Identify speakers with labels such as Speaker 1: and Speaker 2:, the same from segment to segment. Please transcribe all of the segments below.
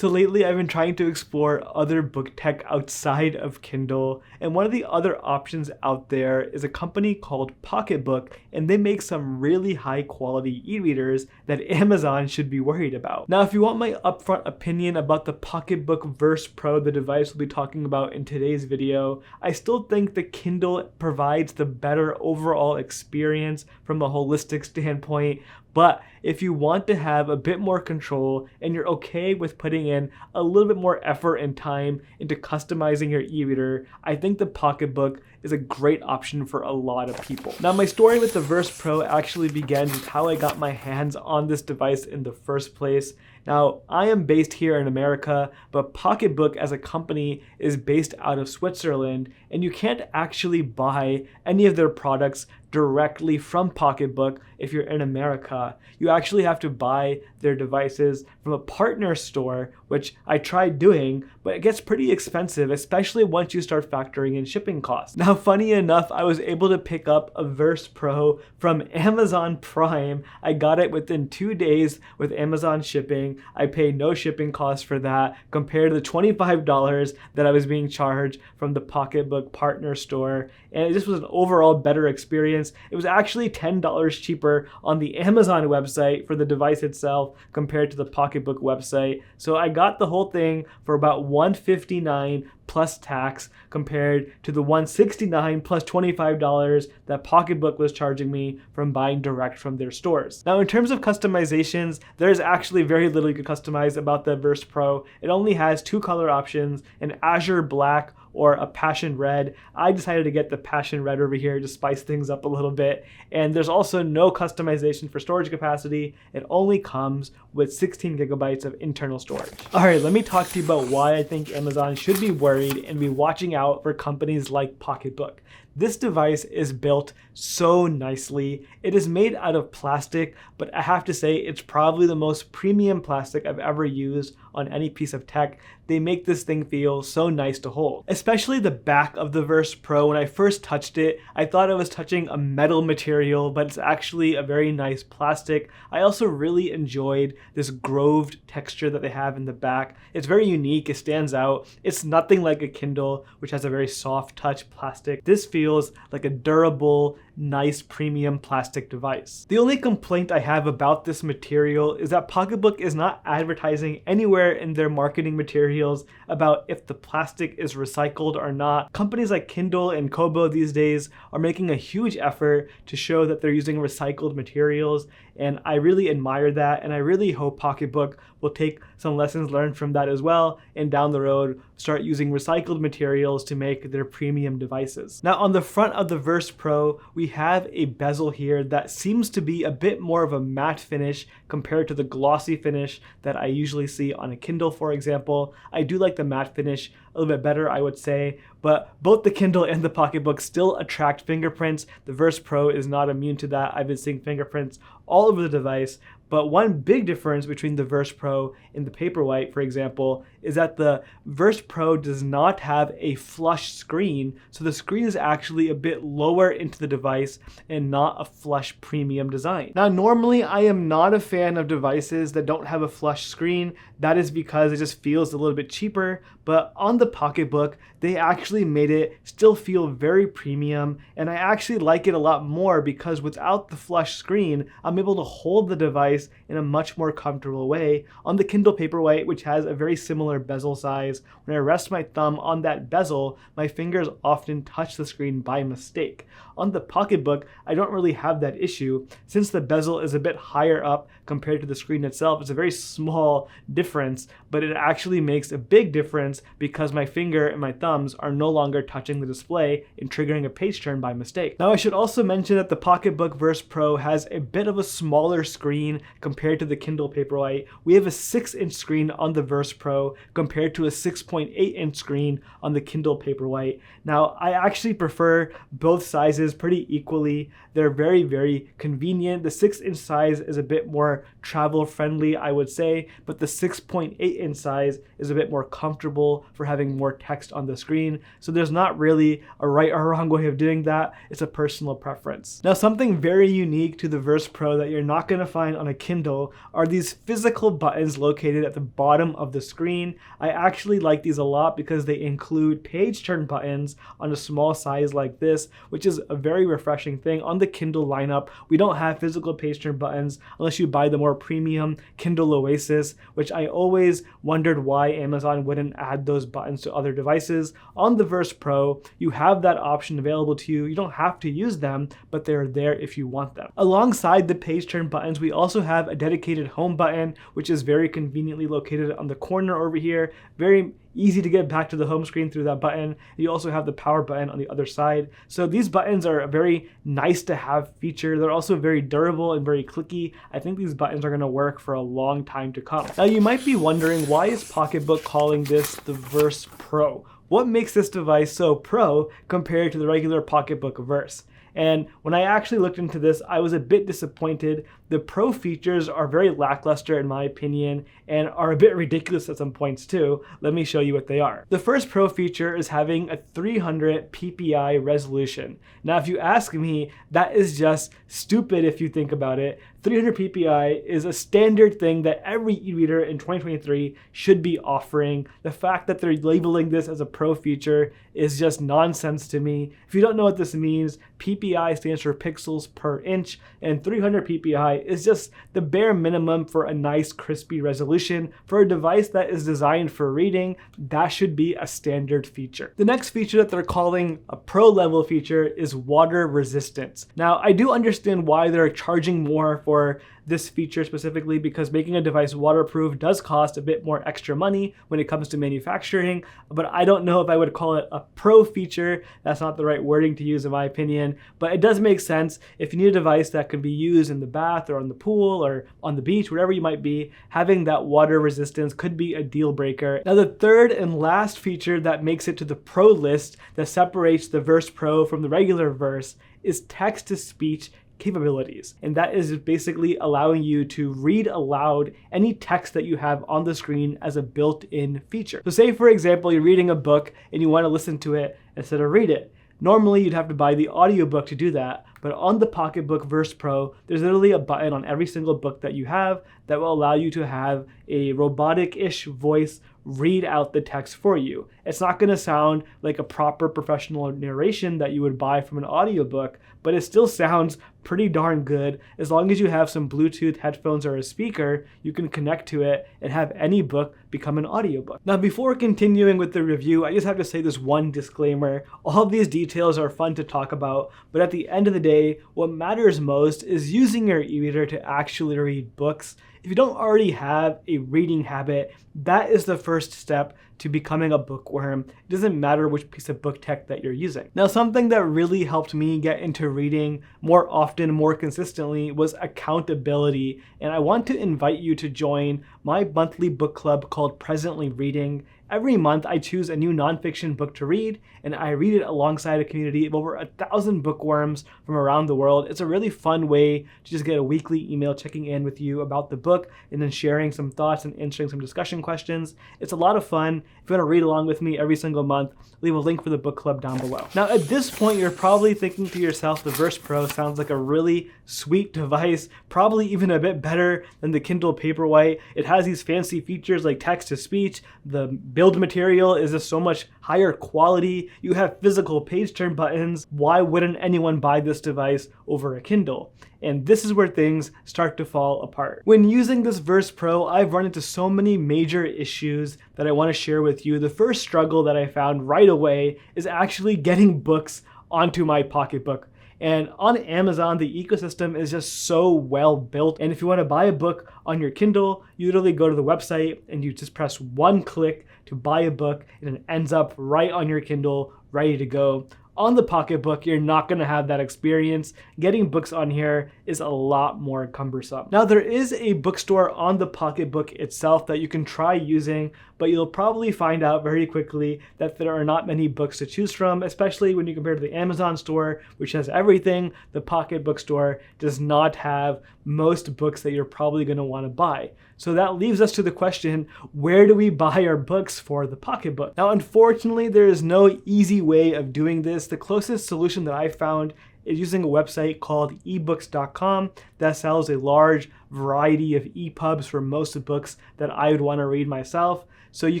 Speaker 1: So lately I've been trying to explore other book tech outside of Kindle, and one of the other options out there is a company called Pocketbook, and they make some really high quality e-readers that Amazon should be worried about. Now, if you want my upfront opinion about the Pocketbook Verse Pro, the device we'll be talking about in today's video, I still think the Kindle provides the better overall experience from a holistic standpoint. But if you want to have a bit more control and you're okay with putting in a little bit more effort and time into customizing your e-reader, I think the Pocketbook is a great option for a lot of people. Now, my story with the Verse Pro actually begins with how I got my hands on this device in the first place. Now, I am based here in America, but Pocketbook as a company is based out of Switzerland, and you can't actually buy any of their products directly from Pocketbook if you're in America. You actually have to buy their devices from a partner store, which I tried doing, but it gets pretty expensive, especially once you start factoring in shipping costs. Now, funny enough, I was able to pick up a Verse Pro from Amazon Prime. I got it within 2 days with Amazon shipping. I paid no shipping costs for that compared to the $25 that I was being charged from the Pocketbook partner store. And it just was an overall better experience. It was actually $10 cheaper on the Amazon website for the device itself compared to the Pocketbook website. So I got the whole thing for about $159 plus tax compared to the $169 plus $25 that Pocketbook was charging me from buying direct from their stores. Now, in terms of customizations, there's actually very little you can customize about the Verse Pro. It only has 2 color options, an azure black or a passion red. I decided to get the passion red over here to spice things up a little bit. And there's also no customization for storage capacity. It only comes with 16 gigabytes of internal storage. All right, let me talk to you about why I think Amazon should be worried and be watching out for companies like Pocketbook. This device is built so nicely. It is made out of plastic, but I have to say it's probably the most premium plastic I've ever used on any piece of tech. They make this thing feel so nice to hold. Especially the back of the Verse Pro. When I first touched it, I thought I was touching a metal material, but it's actually a very nice plastic. I also really enjoyed this groved texture that they have in the back. It's very unique, it stands out. It's nothing like a Kindle, which has a very soft touch plastic. This feels like a durable, nice premium plastic device. The only complaint I have about this material is that Pocketbook is not advertising anywhere in their marketing materials about if the plastic is recycled or not. Companies like Kindle and Kobo these days are making a huge effort to show that they're using recycled materials, and I really admire that, and I really hope Pocketbook will take some lessons learned from that as well, and down the road start using recycled materials to make their premium devices. Now, on the front of the Verse Pro, we have a bezel here that seems to be a bit more of a matte finish compared to the glossy finish that I usually see on a Kindle, for example. I do like the matte finish a little bit better, I would say, but both the Kindle and the Pocketbook still attract fingerprints. The Verse Pro is not immune to that. I've been seeing fingerprints all over the device. But one big difference between the Verse Pro and the Paperwhite, for example, is that the Verse Pro does not have a flush screen. So the screen is actually a bit lower into the device and not a flush premium design. Now, normally I am not a fan of devices that don't have a flush screen. That is because it just feels a little bit cheaper. But on the Pocketbook, they actually made it still feel very premium. And I actually like it a lot more because without the flush screen, I'm able to hold the device in a much more comfortable way. On the Kindle Paperwhite, which has a very similar bezel size, when I rest my thumb on that bezel, my fingers often touch the screen by mistake. On the Pocketbook, I don't really have that issue. Since the bezel is a bit higher up compared to the screen itself, it's a very small difference, but it actually makes a big difference because my finger and my thumbs are no longer touching the display and triggering a page turn by mistake. Now, I should also mention that the Pocketbook Verse Pro has a bit of a smaller screen compared to the Kindle Paperwhite. We have a 6-inch screen on the Verse Pro compared to a 6.8-inch screen on the Kindle Paperwhite. Now, I actually prefer both sizes pretty equally. They're very, very convenient. The 6-inch size is a bit more travel friendly, I would say, but the 6.8-inch size is a bit more comfortable for having more text on the screen. So there's not really a right or wrong way of doing that. It's a personal preference. Now, something very unique to the Verse Pro that you're not going to find on a Kindle are these physical buttons located at the bottom of the screen. I actually like these a lot because they include page turn buttons on a small size like this, which is a very refreshing thing. On the Kindle lineup, we don't have physical page turn buttons unless you buy the more premium Kindle Oasis, which I always wondered why Amazon wouldn't add those buttons to other devices. On the Verse Pro, you have that option available to you. You don't have to use them, but they're there if you want them. Alongside the page turn buttons, we also have a dedicated home button, which is very conveniently located on the corner over here. Very easy to get back to the home screen through that button. You also have the power button on the other side. So these buttons are a very nice to have feature. They're also very durable and very clicky. I think these buttons are going to work for a long time to come. Now you might be wondering, why is Pocketbook calling this the Verse Pro? What makes this device so pro compared to the regular Pocketbook Verse? And when I actually looked into this, I was a bit disappointed. The Pro features are very lackluster in my opinion and are a bit ridiculous at some points too. Let me show you what they are. The first Pro feature is having a 300 ppi resolution. Now, if you ask me, that is just stupid if you think about it. 300 ppi is a standard thing that every e-reader in 2023 should be offering. The fact that they're labeling this as a Pro feature is just nonsense to me. If you don't know what this means, ppi stands for pixels per inch, and 300 ppi is just the bare minimum for a nice crispy resolution. For a device that is designed for reading, that should be a standard feature. The next feature that they're calling a Pro level feature is water resistance. Now, I do understand why they're charging more for this feature specifically, because making a device waterproof does cost a bit more extra money when it comes to manufacturing, but I don't know if I would call it a Pro feature. That's not the right wording to use in my opinion, but it does make sense. If you need a device that can be used in the bath or on the pool or on the beach, wherever you might be, having that water resistance could be a deal breaker. Now, the third and last feature that makes it to the Pro list that separates the Verse Pro from the regular Verse is text-to-speech capabilities. And that is basically allowing you to read aloud any text that you have on the screen as a built-in feature. So say, for example, you're reading a book and you want to listen to it instead of read it. Normally, you'd have to buy the audiobook to do that, but on the Pocketbook Verse Pro, there's literally a button on every single book that you have that will allow you to have a robotic-ish voice read out the text for you. It's not going to sound like a proper professional narration that you would buy from an audiobook, but it still sounds pretty darn good. As long as you have some Bluetooth headphones or a speaker, you can connect to it and have any book become an audiobook. Now, before continuing with the review, I just have to say this one disclaimer. All of these details are fun to talk about, but at the end of the day, what matters most is using your e-reader to actually read books. If you don't already have a reading habit, that is the first step to becoming a bookworm. It doesn't matter which piece of book tech that you're using. Now, something that really helped me get into reading more often, more consistently, was accountability. And I want to invite you to join my monthly book club called Presently Reading. Every month, I choose a new nonfiction book to read, and I read it alongside a community of over 1,000 bookworms from around the world. It's a really fun way to just get a weekly email checking in with you about the book and then sharing some thoughts and answering some discussion questions. It's a lot of fun. If you want to read along with me every single month, leave a link for the book club down below. Now, at this point, you're probably thinking to yourself, the Verse Pro sounds like a really sweet device, probably even a bit better than the Kindle Paperwhite. It has these fancy features like text-to-speech. The build material is just so much higher quality. You have physical page turn buttons. Why wouldn't anyone buy this device over a Kindle? And this is where things start to fall apart. When using this Verse Pro, I've run into so many major issues that I want to share with you. The first struggle that I found right away is actually getting books onto my Pocketbook. And on Amazon, the ecosystem is just so well built. And if you want to buy a book on your Kindle, you literally go to the website and you just press one click to buy a book, and it ends up right on your Kindle, ready to go. On the Pocketbook, you're not going to have that experience. Getting books on here is a lot more cumbersome. Now, there is a bookstore on the Pocketbook itself that you can try using, but you'll probably find out very quickly that there are not many books to choose from, especially when you compare to the Amazon store, which has everything. The Pocketbook store does not have most books that you're probably going to want to buy. So that leaves us to the question, where do we buy our books for the Pocketbook? Now, unfortunately, there is no easy way of doing this. The closest solution that I found is using a website called ebooks.com that sells a large variety of EPUBs for most books that I would want to read myself. So you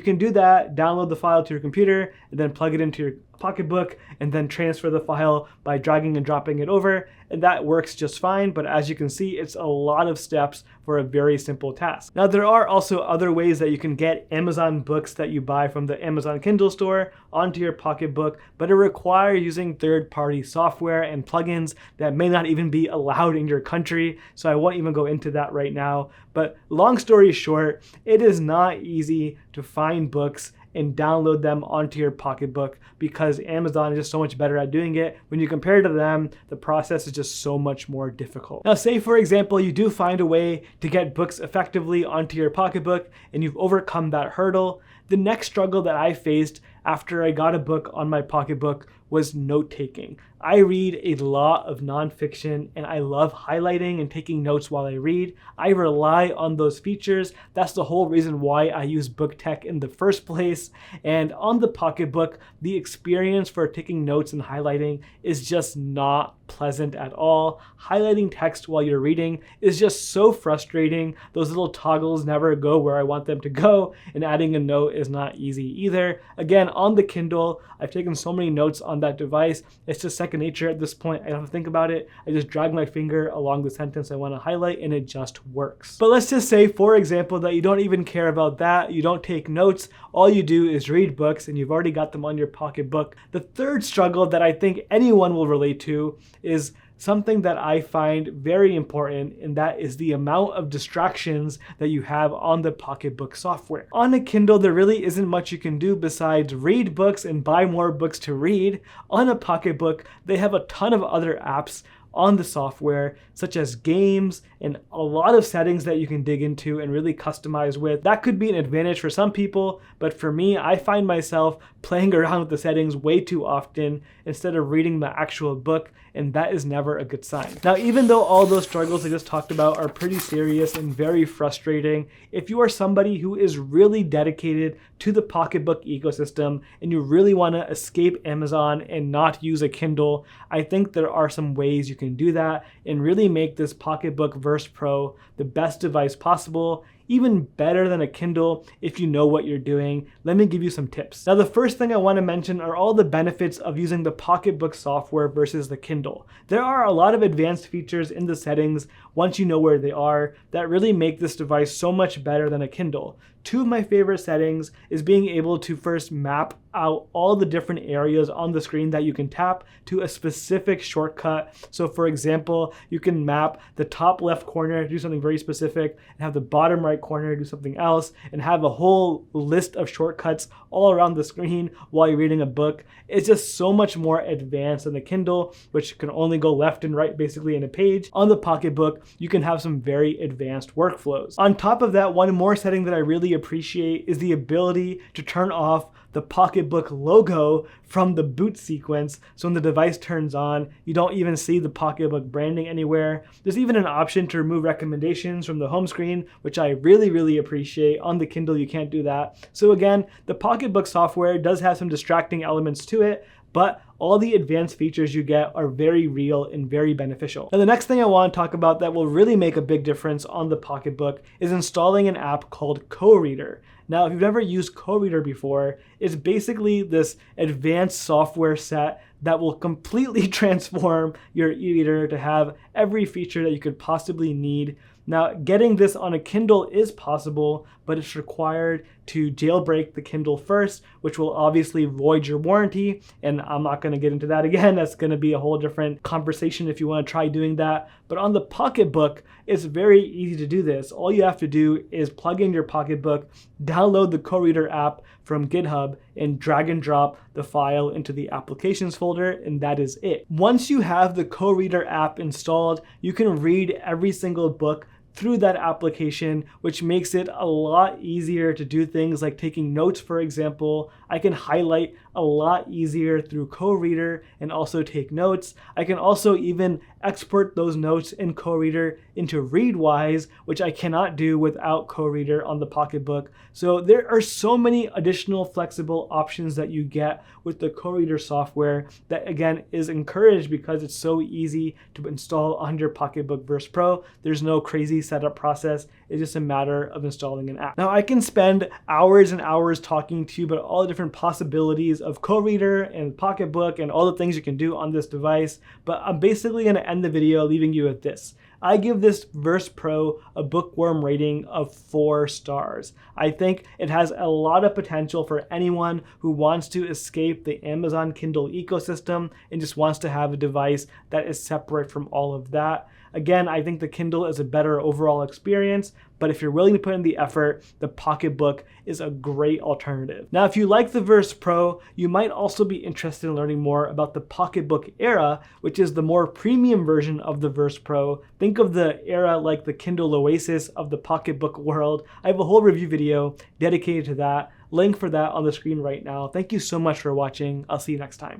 Speaker 1: can do that, download the file to your computer, and then plug it into your Pocketbook, and then transfer the file by dragging and dropping it over, and that works just fine. But as you can see, it's a lot of steps for a very simple task. Now, there are also other ways that you can get Amazon books that you buy from the Amazon Kindle store onto your Pocketbook, but it requires using third-party software and plugins that may not even be allowed in your country, so I won't even go into that right now. But long story short, it is not easy to find books and download them onto your Pocketbook because Amazon is just so much better at doing it. When you compare to them, the process is just so much more difficult. Now, say for example, you do find a way to get books effectively onto your Pocketbook and you've overcome that hurdle. The next struggle that I faced after I got a book on my Pocketbook was note-taking. I read a lot of nonfiction and I love highlighting and taking notes while I read. I rely on those features. That's the whole reason why I use book tech in the first place. And on the Pocketbook, the experience for taking notes and highlighting is just not pleasant at all. Highlighting text while you're reading is just so frustrating. Those little toggles never go where I want them to go, and adding a note is not easy either. Again, on the Kindle, I've taken so many notes on that device. It's just second nature at this point. I don't have to think about it. I just drag my finger along the sentence I want to highlight and it just works. But let's just say, for example, that you don't even care about that. You don't take notes. All you do is read books and you've already got them on your Pocketbook. The third struggle that I think anyone will relate to is something that I find very important, and that is the amount of distractions that you have on the Pocketbook software. On a Kindle, there really isn't much you can do besides read books and buy more books to read. On a Pocketbook, they have a ton of other apps on the software, such as games and a lot of settings that you can dig into and really customize with. That could be an advantage for some people, but for me, I find myself playing around with the settings way too often instead of reading the actual book, and that is never a good sign. Now, even though all those struggles I just talked about are pretty serious and very frustrating, if you are somebody who is really dedicated to the Pocketbook ecosystem and you really want to escape Amazon and not use a Kindle, I think there are some ways you can do that and really make this Pocketbook Verse Pro the best device possible, even better than a Kindle if you know what you're doing. Let me give you some tips. Now, the first thing I want to mention are all the benefits of using the Pocketbook software versus the Kindle. There are a lot of advanced features in the settings, once you know where they are, that really make this device so much better than a Kindle. Two of my favorite settings is being able to first map out all the different areas on the screen that you can tap to a specific shortcut. So for example, you can map the top left corner to do something very specific, and have the bottom right corner do something else, and have a whole list of shortcuts all around the screen while you're reading a book. It's just so much more advanced than the Kindle, which can only go left and right basically in a page. On the Pocketbook, you can have some very advanced workflows. On top of that, one more setting that I really appreciate is the ability to turn off the Pocketbook logo from the boot sequence. So when the device turns on, you don't even see the Pocketbook branding anywhere. There's even an option to remove recommendations from the home screen, which I really appreciate. On the Kindle, you can't do that. So again, the Pocketbook software does have some distracting elements to it, but all the advanced features you get are very real and very beneficial. Now, the next thing I want to talk about that will really make a big difference on the Pocketbook is installing an app called Co-Reader. Now, if you've never used Co-Reader before, it's basically this advanced software set that will completely transform your e-reader to have every feature that you could possibly need. Now, getting this on a Kindle is possible, but it's required to jailbreak the Kindle first, which will obviously void your warranty, and I'm not going to get into that again. That's going to be a whole different conversation if you want to try doing that. But on the Pocketbook, it's very easy to do this. All you have to do is plug in your Pocketbook, download the Co-Reader app from GitHub, and drag and drop the file into the applications folder, and that is it. Once you have the Co-Reader app installed, you can read every single book through that application, which makes it a lot easier to do things like taking notes, for example. I can highlight a lot easier through co-reader and also take notes. I can also even export those notes in co-reader into Readwise, which I cannot do without co-reader on the Pocketbook. So there are so many additional flexible options that you get with the co-reader software that, again, is encouraged because it's so easy to install on your Pocketbook Verse Pro. There's no crazy setup process. It's just a matter of installing an app. Now, I can spend hours and hours talking to you about all the different possibilities of co-reader and Pocketbook and all the things you can do on this device, but I'm basically going to end the video leaving you with this. I give this Verse Pro a bookworm rating of 4 stars. I think it has a lot of potential for anyone who wants to escape the Amazon Kindle ecosystem and just wants to have a device that is separate from all of that. Again, I think the Kindle is a better overall experience, but if you're willing to put in the effort, the Pocketbook is a great alternative. Now, if you like the Verse Pro, you might also be interested in learning more about the Pocketbook Era, which is the more premium version of the Verse Pro. Think of the Era like the Kindle Oasis of the Pocketbook world. I have a whole review video dedicated to that. Link for that on the screen right now. Thank you so much for watching. I'll see you next time.